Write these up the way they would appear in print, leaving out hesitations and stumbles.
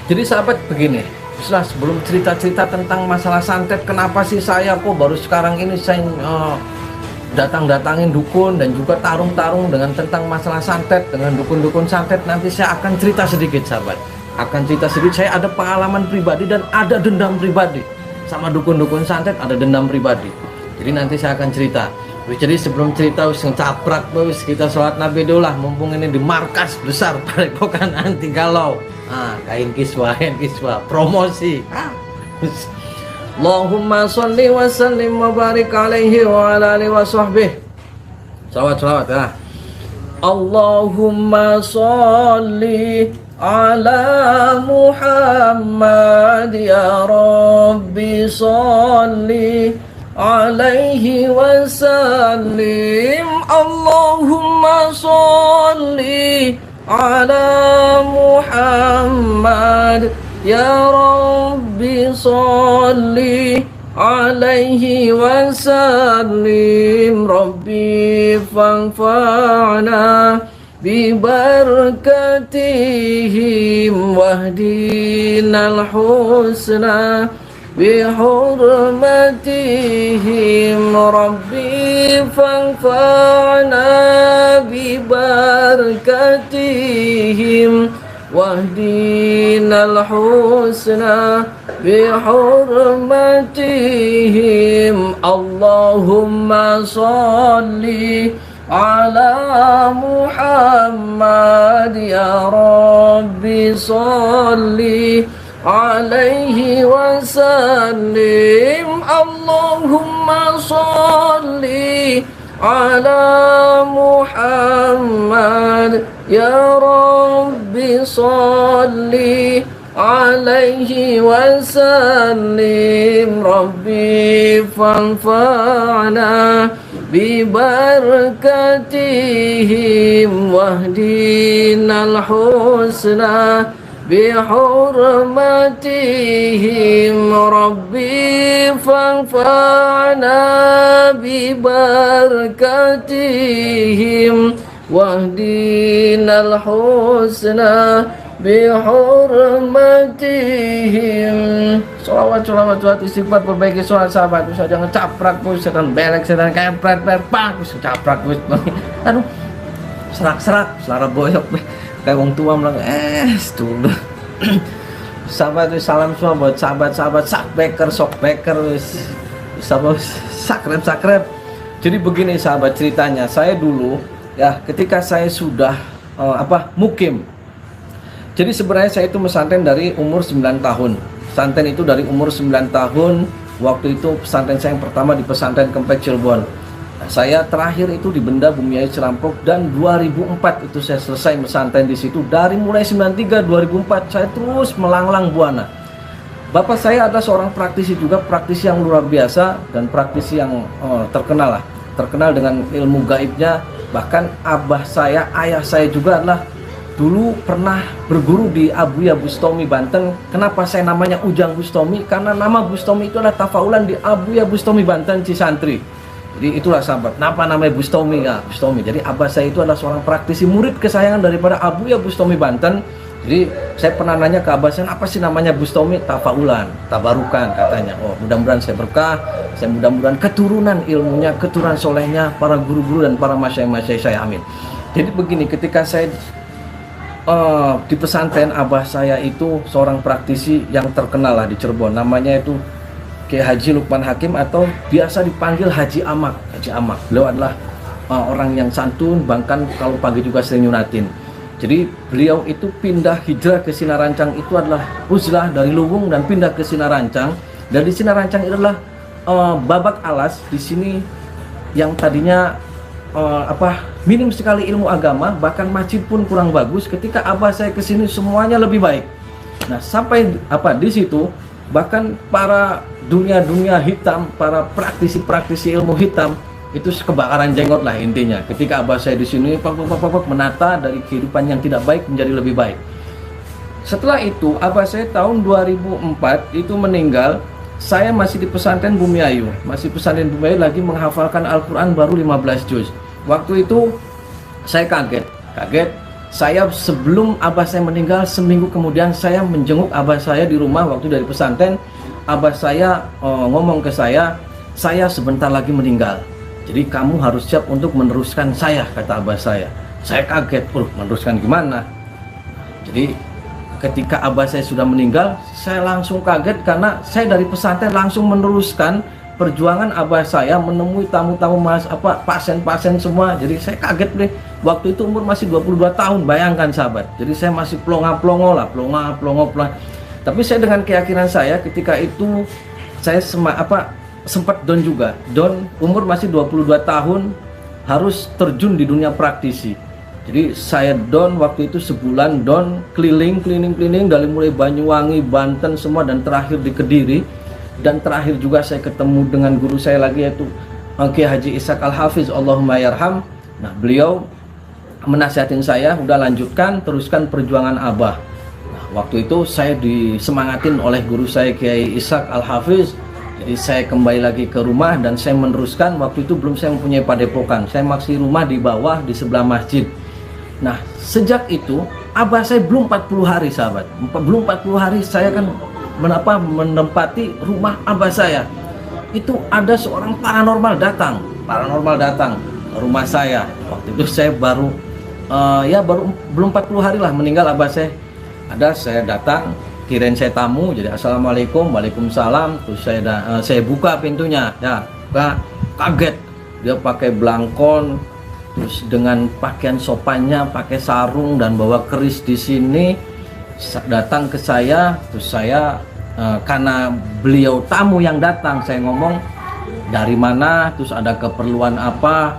Jadi sahabat begini, setelah sebelum cerita-cerita tentang masalah santet, kenapa sih saya kok baru sekarang ini saya datang-datangin dukun dan juga tarung-tarung dengan tentang masalah santet dengan dukun-dukun santet. Nanti saya akan cerita sedikit sahabat, akan cerita sedikit. Saya ada pengalaman pribadi dan ada dendam pribadi sama dukun-dukun santet, ada dendam pribadi. Jadi nanti saya akan cerita. Jadi sebelum cerita wis ngecaprak wis kita sholat Nabi dulu lah, mumpung ini di markas besar Padepokan Anti Galau. Kain kiswah promosi. Allahumma sholli wa sallim wa barik alaihi wa ala alihi wa sahbihi. Salawat ya. Allahumma sholli ala Muhammad ya Rabbi sholli alaihi wa sallim. Allahumma sholli ala Muhammad ya Rabbi sholli alaihi wa sallim. Rabbi fanfa'na bi barakatihim wahdinal husna bi hurmatihim. Rabbi fanfa'na bi barakatihim wahdinal husna bi hurmatihim. Allahumma sholli ala Muhammad ya Rabbi sholli alaihi wa sallim. Allahumma sholli ala Muhammad ya Rabbi sholli alaihi wa sallim. Rabbi fanfa'na bi barakatihim wahdinal husna bi hurmatihim. Rabbi fanfa'na bi barakatihim wahdinal husna bi hurmatihim. Sholawat istighfar, perbaiki sholat sahabat. Bisa jangan caprak bos, setan belek, setan kempret pak, bisa caprak bos. Aduh, serak selara boyok kayak wong tua bilang dulu. Sahabat, salam semua buat sahabat-sahabat sakbeker wis sahabat sakrep. Jadi begini sahabat ceritanya, saya dulu ya ketika saya sudah mukim. Jadi sebenarnya saya itu pesantren dari umur 9 tahun. Pesantren itu dari umur 9 tahun. Waktu itu pesantren saya yang pertama di pesantren Kempek Cirebon. Saya terakhir itu di Benda Bumiayu Cerampok dan 2004 itu saya selesai pesantren di situ. Dari mulai 93 2004 saya terus melanglang buana. Bapak saya adalah seorang praktisi juga, praktisi yang luar biasa dan praktisi yang terkenal dengan ilmu gaibnya. Bahkan abah saya, ayah saya juga adalah dulu pernah berguru di Abuya Bustomi Banten. Kenapa saya namanya Ujang Bustomi? Karena nama Bustomi itu adalah tafaulan di Abuya Bustomi Banten Cisantri. Jadi itulah sahabat, kenapa namanya Bustomi ya, Bustomi. Jadi abah saya itu adalah seorang praktisi murid kesayangan daripada Abuya Bustomi Banten. Jadi saya pernah nanya ke abah saya, apa sih namanya Bustomi? Tafaulan, tabarukan katanya. Oh mudah-mudahan saya berkah, saya mudah-mudahan keturunan ilmunya, keturunan solehnya, para guru-guru dan para masyayikh saya, amin. Jadi begini, ketika saya di pesantren, abah saya itu seorang praktisi yang terkenal lah di Cirebon, namanya itu Kiai Haji Lukman Hakim atau biasa dipanggil Haji Amak. Beliau adalah orang yang santun, bahkan kalau pagi juga sering nyunatin. Jadi beliau itu pindah hijrah ke Sinarancang, itu adalah uzlah dari Luwung dan pindah ke Sinarancang. Dan di Sinarancang itu adalah babak alas di sini yang tadinya minim sekali ilmu agama, bahkan masjid pun kurang bagus. Ketika abah saya ke sini semuanya lebih baik. Nah, sampai di situ bahkan para dunia hitam, para praktisi ilmu hitam itu kebakaran jenggot lah intinya. Ketika abah saya di sini menata dari kehidupan yang tidak baik menjadi lebih baik. Setelah itu abah saya tahun 2004 itu meninggal. Saya masih di pesantren Bumiayu, lagi menghafalkan Al-Quran baru 15 juz. Waktu itu saya kaget Saya sebelum abah saya meninggal, seminggu kemudian saya menjenguk abah saya di rumah waktu dari pesantren. Abah saya ngomong ke saya sebentar lagi meninggal. Jadi kamu harus siap untuk meneruskan saya, kata abah saya. Saya kaget, meneruskan gimana? Jadi ketika abah saya sudah meninggal, saya langsung kaget karena saya dari pesantren langsung meneruskan perjuangan abah saya menemui tamu-tamu pasien-pasien semua. Jadi saya kaget deh. Waktu itu umur masih 22 tahun, bayangkan sahabat. Jadi saya masih plonga-plongo. Tapi saya dengan keyakinan saya ketika itu saya sempat down juga. Down, umur masih 22 tahun, harus terjun di dunia praktisi. Jadi saya down waktu itu sebulan, down keliling dari mulai Banyuwangi, Banten semua, dan terakhir di Kediri. Dan terakhir juga saya ketemu dengan guru saya lagi, yaitu Kiai Haji Ishaq Al-Hafiz, Allahumma yarham. Nah, beliau menasihatin saya, udah lanjutkan, teruskan perjuangan abah. Nah, waktu itu saya disemangatin oleh guru saya Kiai Ishaq Al-Hafiz. Jadi saya kembali lagi ke rumah dan saya meneruskan. Waktu itu belum saya mempunyai padepokan, saya masih rumah di bawah di sebelah masjid. Nah, sejak itu abah saya belum 40 hari sahabat, belum 40 hari saya kan menempati rumah abah saya. Itu ada seorang paranormal datang ke rumah saya. Waktu itu saya baru belum 40 hari lah meninggal abah saya. Saya datang, kirain saya tamu, jadi assalamualaikum, waalaikumsalam. Terus saya buka pintunya, ya kaget, dia pakai belangkon, terus dengan pakaian sopannya, pakai sarung dan bawa keris di sini, datang ke saya. Terus saya karena beliau tamu yang datang, saya ngomong dari mana, terus ada keperluan apa.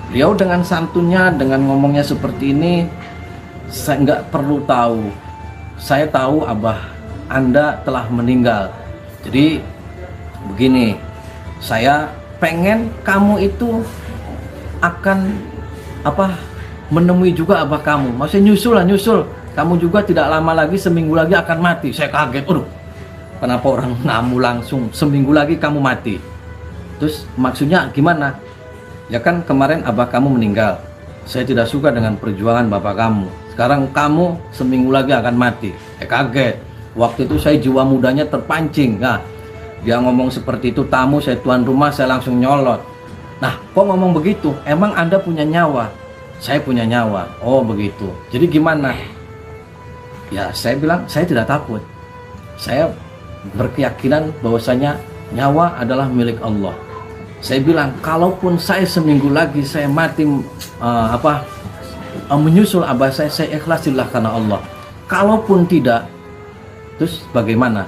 Beliau dengan santunnya, dengan ngomongnya seperti ini, saya nggak perlu tahu, saya tahu abah Anda telah meninggal. Jadi begini, saya pengen kamu itu akan menemui juga abah kamu. Maksudnya nyusul, kamu juga tidak lama lagi, seminggu lagi akan mati. Saya kaget, kenapa orang namu langsung seminggu lagi kamu mati? Terus maksudnya gimana? Ya kan kemarin abah kamu meninggal, saya tidak suka dengan perjuangan bapak kamu. Sekarang kamu seminggu lagi akan mati. Kaget. Waktu itu saya jiwa mudanya terpancing. Nah, dia ngomong seperti itu, tamu, saya tuan rumah, saya langsung nyolot. Nah, kok ngomong begitu? Emang Anda punya nyawa? Saya punya nyawa. Oh begitu. Jadi gimana? Ya saya bilang saya tidak takut. Saya berkeyakinan bahwasanya nyawa adalah milik Allah. Saya bilang kalaupun saya seminggu lagi saya mati menyusul abah saya ikhlasilah karena Allah. Kalaupun tidak, terus bagaimana?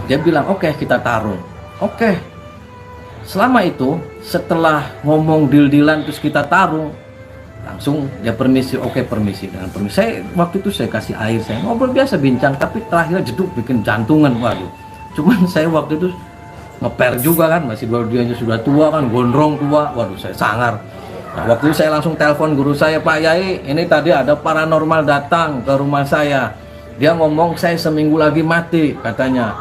Dia bilang oke, kita tarung. Oke. Selama itu setelah ngomong deal-dealan terus kita tarung, langsung dia permisi. Oke, permisi. Dengan permisi saya waktu itu saya kasih air, saya ngobrol biasa bincang, tapi terakhir jeduk bikin jantungan. Waduh. Cuman saya waktu itu ngeper juga kan, masih dia sudah tua kan, gondrong tua. Waduh, saya sangar. Nah, waktu itu saya langsung telepon guru saya, Pak Yai, ini tadi ada paranormal datang ke rumah saya. Dia ngomong saya seminggu lagi mati katanya,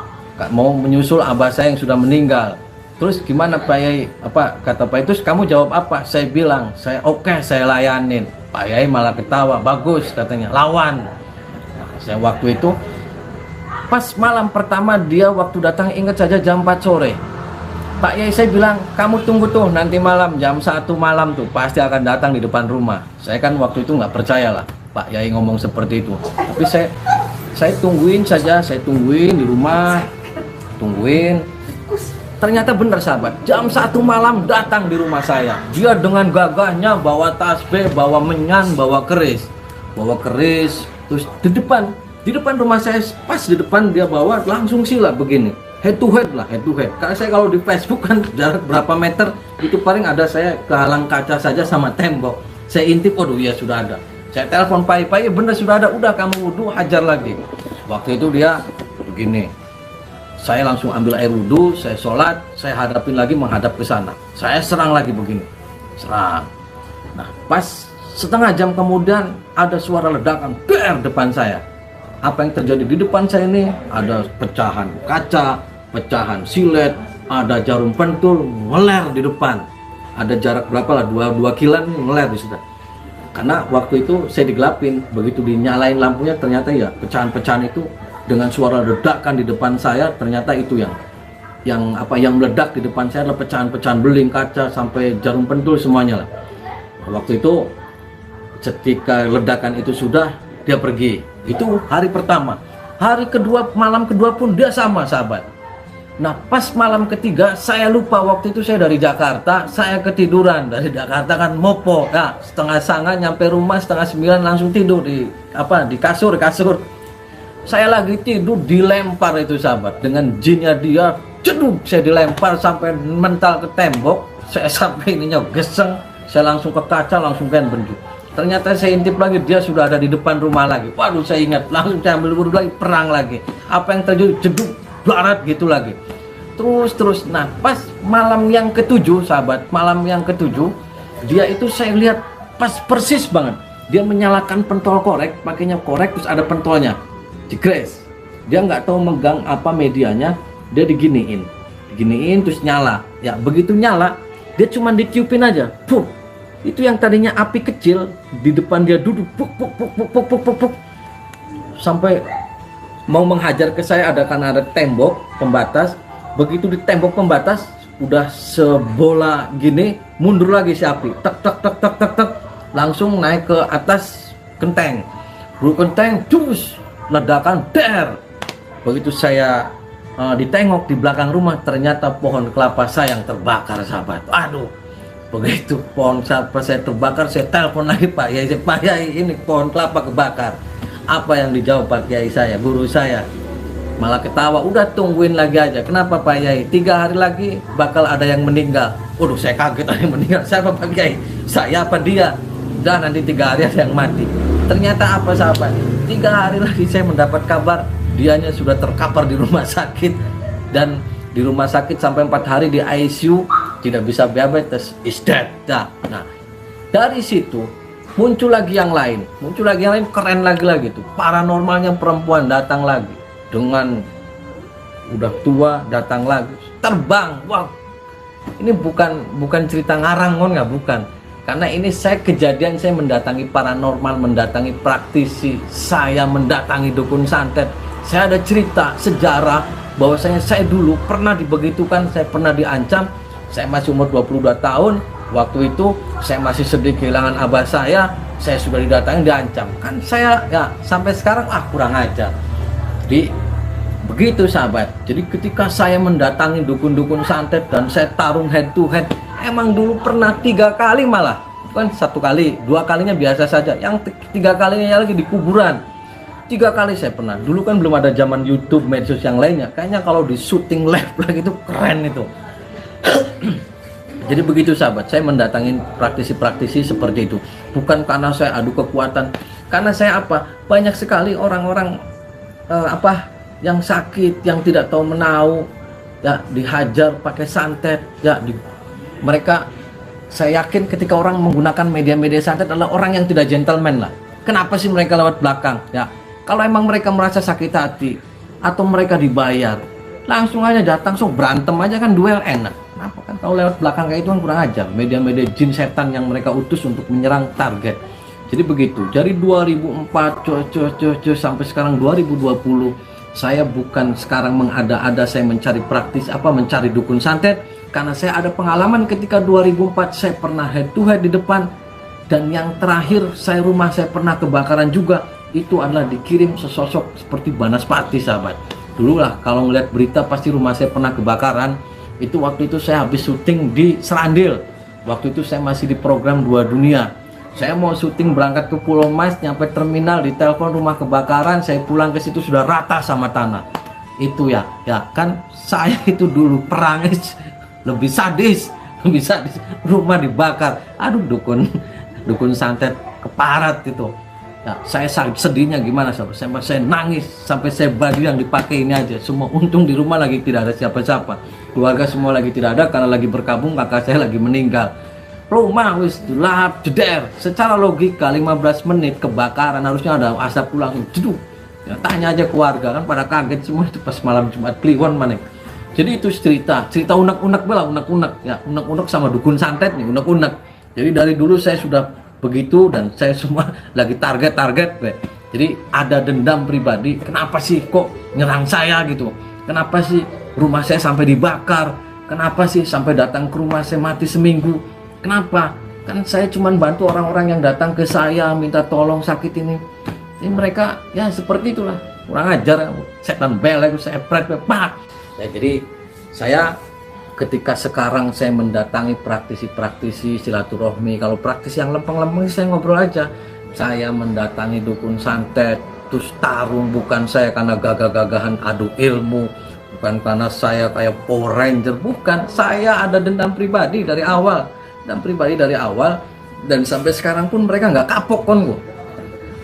mau menyusul abah saya yang sudah meninggal. Terus gimana Pak Yai? Kata Pak Yai, terus kamu jawab apa? Saya bilang, oke, saya layanin. Pak Yai malah ketawa, bagus katanya, lawan. Nah, saya waktu itu pas malam pertama dia waktu datang, ingat saja jam 4 sore. Pak Yai saya bilang, kamu tunggu tuh nanti malam jam 1 malam tuh pasti akan datang di depan rumah. Saya kan waktu itu nggak percaya lah Pak Yai ngomong seperti itu. Tapi saya tungguin saja, saya tungguin di rumah, tungguin. Ternyata benar sahabat, jam 1 malam datang di rumah saya. Dia dengan gagahnya bawa tasbih, bawa menyan, bawa keris, terus di depan rumah saya, pas di depan dia bawa, langsung sila begini, head to head. Karena saya kalau di Facebook kan jarak berapa meter itu paling ada, saya kehalang kaca saja sama tembok. Saya intip, waduh ya sudah ada. Saya telepon Pai, bener sudah ada, udah kamu wudhu hajar lagi. Waktu itu dia begini, saya langsung ambil air wudhu, saya sholat, saya hadapin lagi menghadap ke sana. Saya serang lagi begini, serang. Nah pas setengah jam kemudian ada suara ledakan depan saya. Apa yang terjadi di depan saya ini? Ada pecahan kaca, pecahan silet, ada jarum pentul ngeler di depan. Ada jarak berapa lah, 2 kilan ngeler di situ. Karena waktu itu saya digelapin, begitu dinyalain lampunya ternyata ya pecahan-pecahan itu dengan suara ledakan di depan saya, ternyata itu yang meledak di depan saya adalah pecahan-pecahan beling, kaca, sampai jarum pentul semuanya lah. Waktu itu ketika ledakan itu sudah, dia pergi. Itu hari pertama. Hari kedua, malam kedua pun dia sama, sahabat. Nah, pas malam ketiga saya lupa, waktu itu saya dari Jakarta, saya ketiduran. Dari Jakarta kan mopo, ya, setengah sanga nyampe rumah setengah 9 langsung tidur di kasur. Saya lagi tidur dilempar itu, sahabat, dengan jinnya dia, jeduk, saya dilempar sampai mental ke tembok. Saya sampai ininya geseng, saya langsung ke kaca, langsung kan bentuk. Ternyata saya intip lagi, dia sudah ada di depan rumah lagi. Waduh, saya ingat, langsung saya ambil wudhu lagi, perang lagi. Apa yang terjadi, jeduk, darat gitu lagi. Terus. Nah, pas malam yang ketujuh, sahabat, malam yang ketujuh, dia itu saya lihat pas persis banget. Dia menyalakan pentol korek, pakainya korek terus ada pentolnya, digres. Dia nggak tahu megang apa medianya, dia diginiin terus nyala. Ya, begitu nyala, dia cuma ditiupin aja. Puh. Itu yang tadinya api kecil di depan dia duduk, puk. Sampai mau menghajar ke saya, karena ada tembok pembatas. Begitu di tembok pembatas udah sebola gini, mundur lagi si api, tek, langsung naik ke atas genteng. Genteng, cus, ledakan, der. Begitu saya ditengok di belakang rumah, ternyata pohon kelapa saya yang terbakar, sahabat. Aduh, begitu pohon kelapa saya terbakar, saya telepon lagi Pak Yai, ini pohon kelapa kebakar. Apa yang dijawab Pak Kiai saya, guru saya? Malah ketawa, udah tungguin lagi aja. Kenapa Pak Yai? 3 hari lagi bakal ada yang meninggal. Waduh, saya kaget, ada yang meninggal. Siapa Pak Yai? Saya apa dia? Udah, nanti 3 hari ada yang mati. Ternyata apa, sahabat? 3 hari lagi saya mendapat kabar dianya sudah terkapar di rumah sakit. Dan di rumah sakit sampai 4 hari di ICU, tidak bisa diabetes, is dead. Nah, dari situ muncul lagi yang lain, keren lagi tuh. Paranormalnya perempuan datang lagi. Dengan udah tua datang lagi, terbang. Wow, ini bukan cerita ngarang, nggak, bukan. Karena ini saya kejadian, saya mendatangi paranormal, mendatangi praktisi, saya mendatangi dukun santet. Saya ada cerita sejarah bahwasanya saya dulu pernah dibegitukan, saya pernah diancam. Saya masih umur 22 tahun. Waktu itu saya masih sedih kehilangan abah saya sudah didatangi, diancam. Kan saya ya sampai sekarang kurang ajar. Jadi begitu, sahabat. Jadi ketika saya mendatangi dukun-dukun santet dan saya tarung head to head, emang dulu pernah 3 kali, malah bukan 1 kali, 2 kalinya biasa saja, yang 3 kalinya lagi di kuburan. 3 kali saya pernah. Dulu kan belum ada zaman YouTube, medsos yang lainnya. Kayaknya kalau di syuting live lagi itu keren itu. Jadi begitu, sahabat, saya mendatangi praktisi-praktisi seperti itu. Bukan karena saya adu kekuatan, karena saya banyak sekali orang-orang yang sakit, yang tidak tahu menau, ya, dihajar pakai santet, ya, mereka, saya yakin ketika orang menggunakan media-media santet adalah orang yang tidak gentleman lah. Kenapa sih mereka lewat belakang? Ya, kalau emang mereka merasa sakit hati atau mereka dibayar, langsung aja datang, berantem aja kan, duel enak. Kenapa kan kalau lewat belakang kayak itu kan kurang ajar. Media-media jin setan yang mereka utus untuk menyerang target. Jadi begitu. Dari 2004 sampai sekarang 2020, saya bukan sekarang mengada-ada saya mencari mencari dukun santet, karena saya ada pengalaman ketika 2004 saya pernah head to head di depan, dan yang terakhir rumah saya pernah kebakaran juga. Itu adalah dikirim sesosok seperti Banaspati, sahabat. Dulu lah kalau ngeliat berita pasti rumah saya pernah kebakaran. Itu waktu itu saya habis syuting di Serandil. Waktu itu saya masih di program 2 Dunia. Saya mau syuting berangkat ke Pulau Mas, nyampe terminal ditelepon rumah kebakaran, saya pulang ke situ sudah rata sama tanah. Itu ya kan saya itu dulu perangnya lebih sadis, rumah dibakar. Aduh, dukun santet keparat itu. Ya, saya sedihnya gimana, sahabat? Saya nangis sampai saya baju yang dipakai ini aja. Semua untung di rumah lagi tidak ada siapa-siapa. Keluarga semua lagi tidak ada karena lagi berkabung, kakak saya lagi meninggal. Rumah wis gelap jeder. Secara logika 15 menit kebakaran harusnya ada asap langsung jeduk. Ya, tanya aja keluarga, kan pada kaget semua itu pas malam Jumat Kliwon mana. Jadi itu cerita unek-unek bela, unek-unek ya, unek-unek sama dukun santet nih, unek-unek. Jadi dari dulu saya sudah begitu, dan saya semua lagi target-target. Jadi ada dendam pribadi, kenapa sih kok nyerang saya gitu, kenapa sih rumah saya sampai dibakar, kenapa sih sampai datang ke rumah saya mati seminggu, kenapa, kan saya cuma bantu orang-orang yang datang ke saya minta tolong sakit ini. Ini mereka ya seperti itulah, kurang ajar, setan belek, saya pret pak. Ya, jadi saya ketika sekarang saya mendatangi praktisi-praktisi silaturahmi, kalau praktisi yang lempeng-lempeng saya ngobrol aja. Saya mendatangi dukun santet, terus tarung, bukan saya karena gagah-gagahan adu ilmu, bukan karena saya kayak Power Ranger, bukan. Saya ada dendam pribadi dari awal, dan sampai sekarang pun mereka nggak kapok kon gua.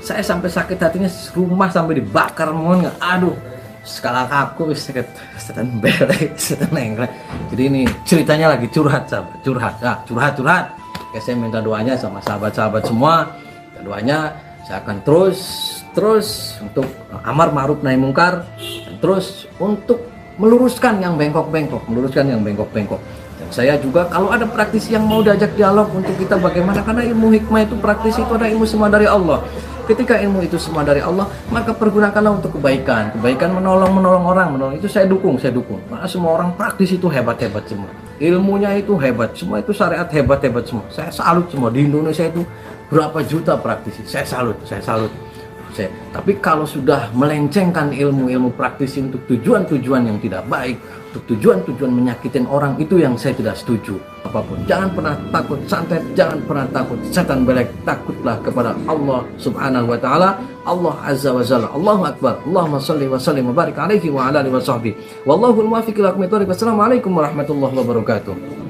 Saya sampai sakit hatinya, rumah sampai dibakar, mohon nggak, aduh. Skala aku sakit, setan belek, setan nengklek. Jadi ini ceritanya lagi curhat, sahabat, curhat. Oke, saya minta doanya sama sahabat-sahabat semua. Doanya saya akan terus untuk amar ma'ruf nahi mungkar, dan terus untuk meluruskan yang bengkok-bengkok. Dan saya juga kalau ada praktisi yang mau diajak dialog untuk kita bagaimana, karena ilmu hikmah itu, praktisi itu ada ilmu semua dari Allah. Ketika ilmu itu semua dari Allah, maka pergunakanlah untuk kebaikan, menolong orang, itu saya dukung. Karena semua orang praktis itu hebat semua, ilmunya itu hebat, semua itu syariat hebat semua. Saya salut semua. Di Indonesia itu berapa juta praktisi, saya salut. Tapi kalau sudah melencengkan ilmu praktisi untuk tujuan-tujuan yang tidak baik, untuk tujuan-tujuan menyakitin orang, itu yang saya tidak setuju. Apapun, jangan pernah takut santet, jangan pernah takut setan belek. Takutlah kepada Allah Subhanahu wa taala, Allah Azza wa Jalla. Allahu Akbar. Allahumma shalli wa sallim wa barik alaihi wa ala alihi wa sahbihi. Wallahul muwaffiq ila aqwamit thoriq. Wassalamualaikum warahmatullahi wabarakatuh.